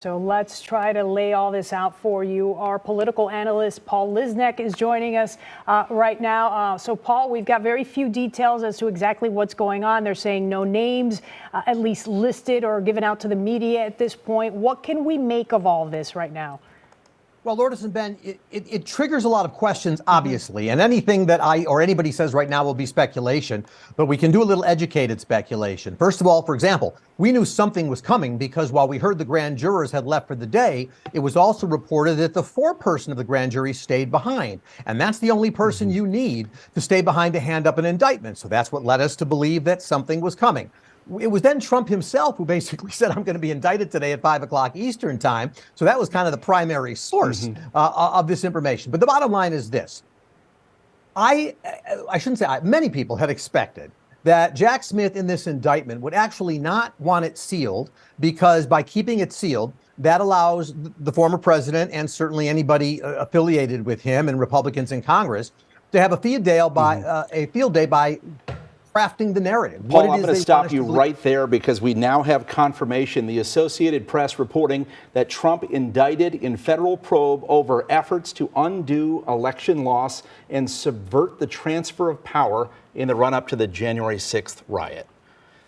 So let's try to lay all this out for you. Our political analyst, Paul Lisnek, is joining us right now. So, Paul, we've got very few details as to exactly what's going on. They're saying no names, at least listed or given out to the media at this point. What can we make of all of this right now? Well, Lourdes and Ben, it triggers a lot of questions, obviously, and anything that I or anybody says right now will be speculation, but we can do a little educated speculation. First of all, for example, we knew something was coming because while we heard the grand jurors had left for the day, it was also reported that the foreperson of the grand jury stayed behind. And that's the only person you need to stay behind to hand up an indictment. So that's what led us to believe that something was coming. It was then Trump himself who basically said, I'm going to be indicted today at 5 o'clock Eastern time. So that was kind of the primary source of this information. But the bottom line is this. I shouldn't say many people had expected that Jack Smith in this indictment would actually not want it sealed because by keeping it sealed, that allows the former president and certainly anybody affiliated with him and Republicans in Congress to have a field day by crafting the narrative. Paul, I'm going to stop you right there because we now have confirmation. The Associated Press reporting that Trump indicted in federal probe over efforts to undo election loss and subvert the transfer of power in the run-up to the January 6th riot.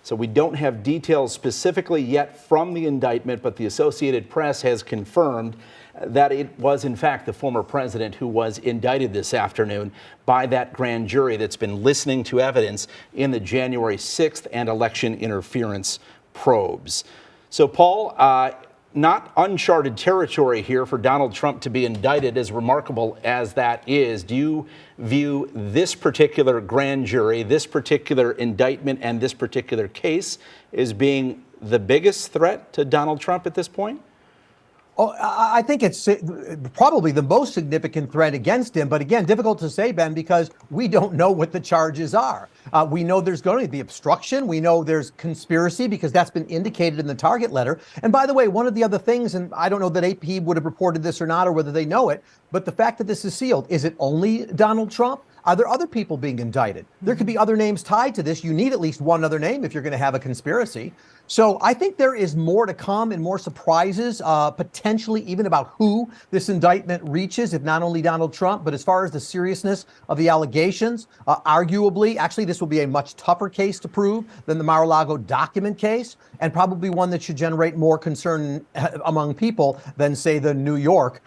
So we don't have details specifically yet from the indictment, but the Associated Press has confirmed that it was, in fact, the former president who was indicted this afternoon by that grand jury that's been listening to evidence in the January 6th and election interference probes. So, Paul, not uncharted territory here for Donald Trump to be indicted, as remarkable as that is. Do you view this particular grand jury, this particular indictment, and this particular case as being the biggest threat to Donald Trump at this point? Oh, I think it's probably the most significant threat against him. But again, difficult to say, Ben, because we don't know what the charges are. We know there's going to be obstruction. We know there's conspiracy because that's been indicated in the target letter. And by the way, one of the other things, and I don't know that AP would have reported this or not, or whether they know it, but the fact that this is sealed, is it only Donald Trump? Are there other people being indicted? There could be other names tied to this. You need at least one other name if you're going to have a conspiracy. So I think there is more to come and more surprises, potentially even about who this indictment reaches, if not only Donald Trump, but as far as the seriousness of the allegations, arguably, actually, this will be a much tougher case to prove than the Mar-a-Lago document case, and probably one that should generate more concern among people than, say, the New York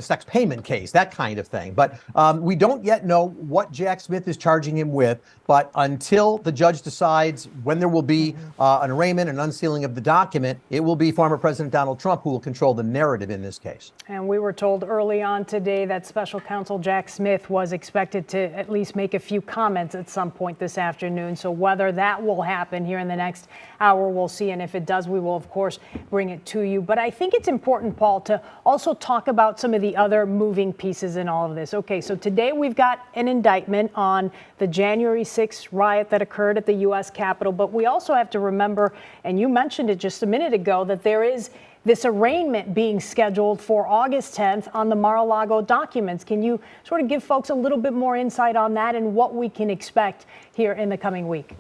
sex payment case, that kind of thing. But we don't yet know what Jack Smith is charging him with. But until the judge decides when there will be an arraignment, an unsealing of the document, it will be former President Donald Trump who will control the narrative in this case. And we were told early on today that special counsel Jack Smith was expected to at least make a few comments at some point this afternoon. So whether that will happen here in the next hour, we'll see. And if it does, we will, of course, bring it to you. But I think it's important, Paul, to also talk about some of the other moving pieces in all of this. Okay, so today we've got an indictment on the January 6th riot that occurred at the U.S. Capitol. But we also have to remember, and you mentioned it just a minute ago, that there is this arraignment being scheduled for August 10th on the Mar-a-Lago documents. Can you sort of give folks a little bit more insight on that and what we can expect here in the coming week?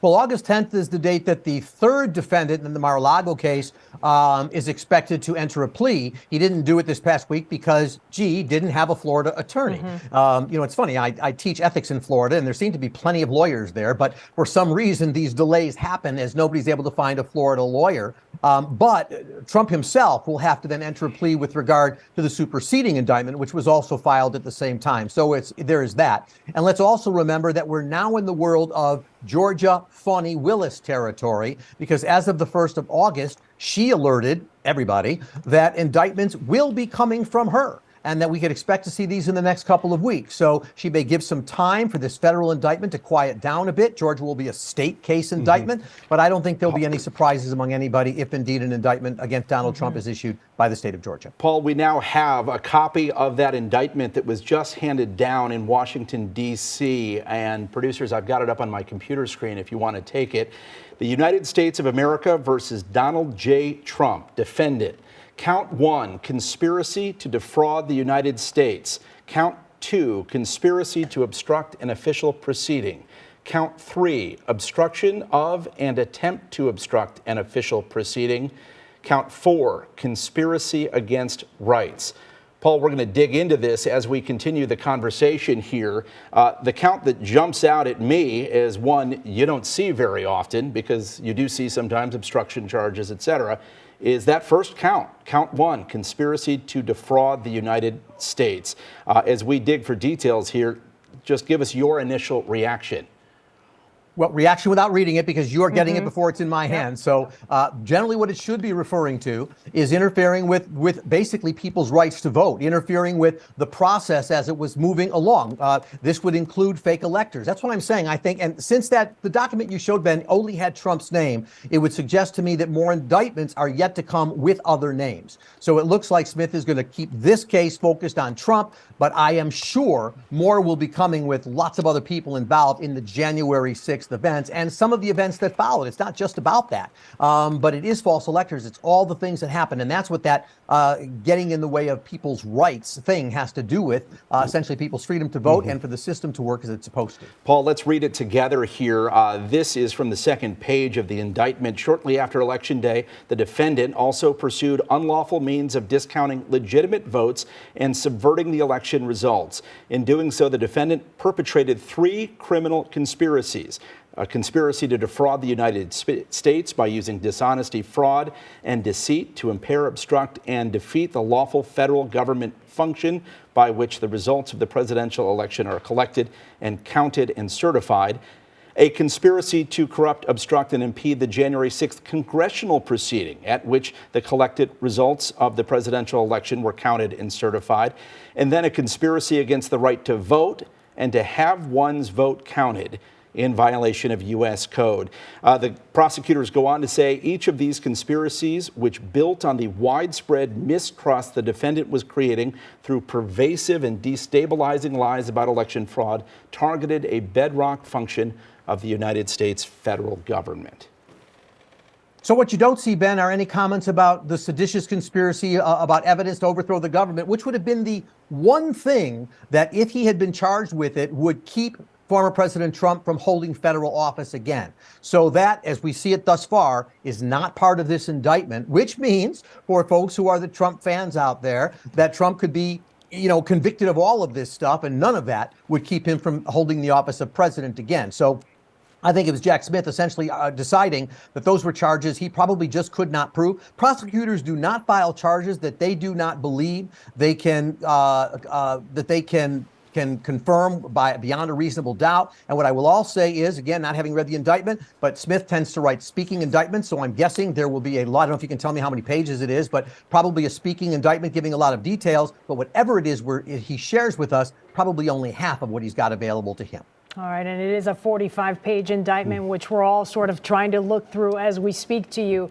Well, August 10th is the date that the third defendant in the Mar-a-Lago case is expected to enter a plea. He didn't do it this past week because, didn't have a Florida attorney. It's funny. I teach ethics in Florida, and there seem to be plenty of lawyers there. But for some reason, these delays happen as nobody's able to find a Florida lawyer. But Trump himself will have to then enter a plea with regard to the superseding indictment, which was also filed at the same time. So there is that. And let's also remember that we're now in the world of Georgia Fani Willis territory, because as of the 1st of August, she alerted everybody that indictments will be coming from her and that we could expect to see these in the next couple of weeks. So she may give some time for this federal indictment to quiet down a bit. Georgia will be a state case indictment, but I don't think there'll be any surprises among anybody if indeed an indictment against Donald Trump is issued by the state of Georgia. Paul, we now have a copy of that indictment that was just handed down in Washington, D.C. And producers, I've got it up on my computer screen if you want to take it. The United States of America versus Donald J. Trump, defendant. Count 1, conspiracy to defraud the United States. Count 2, conspiracy to obstruct an official proceeding. Count 3, obstruction of and attempt to obstruct an official proceeding. Count 4, conspiracy against rights. Paul, we're going to dig into this as we continue the conversation here. The count that jumps out at me is one you don't see very often, because you do see sometimes obstruction charges, etc., is that first count, count 1, conspiracy to defraud the United States. As we dig for details here, just give us your initial reaction. Well, reaction without reading it, because you are getting it before it's in my hands. So generally what it should be referring to is interfering with basically people's rights to vote, interfering with the process as it was moving along. This would include fake electors. That's what I'm saying, I think. And since the document you showed, Ben, only had Trump's name, it would suggest to me that more indictments are yet to come with other names. So it looks like Smith is going to keep this case focused on Trump, but I am sure more will be coming with lots of other people involved in the January 6th events and some of the events that followed. It's not just about that, but it is false electors. It's all the things that happen. And that's what that getting in the way of people's rights thing has to do with, essentially people's freedom to vote and for the system to work as it's supposed to. Paul, let's read it together here. This is from the second page of the indictment. Shortly after Election Day, the defendant also pursued unlawful means of discounting legitimate votes and subverting the election results. In doing so, the defendant perpetrated 3 criminal conspiracies. A conspiracy to defraud the United States by using dishonesty, fraud, and deceit to impair, obstruct, and defeat the lawful federal government function by which the results of the presidential election are collected and counted and certified. A conspiracy to corrupt, obstruct, and impede the January 6th congressional proceeding at which the collected results of the presidential election were counted and certified. And then a conspiracy against the right to vote and to have one's vote counted in violation of U.S. code. The prosecutors go on to say each of these conspiracies, which built on the widespread mistrust the defendant was creating through pervasive and destabilizing lies about election fraud, targeted a bedrock function of the United States federal government. So what you don't see, Ben, are any comments about the seditious conspiracy, about evidence to overthrow the government, which would have been the one thing that, if he had been charged with it, would keep former President Trump from holding federal office again. So that, as we see it thus far, is not part of this indictment, which means, for folks who are the Trump fans out there, that Trump could be, convicted of all of this stuff, and none of that would keep him from holding the office of president again. So I think it was Jack Smith essentially deciding that those were charges he probably just could not prove. Prosecutors do not file charges that they do not believe they can confirm beyond a reasonable doubt. And what I will all say is, again, not having read the indictment, but Smith tends to write speaking indictments, so I'm guessing there will be a lot. I don't know if you can tell me how many pages it is, but probably a speaking indictment giving a lot of details. But whatever it is where he shares with us, probably only half of what he's got available to him. All right, and it is a 45-page indictment, which we're all sort of trying to look through as we speak to you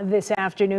this afternoon.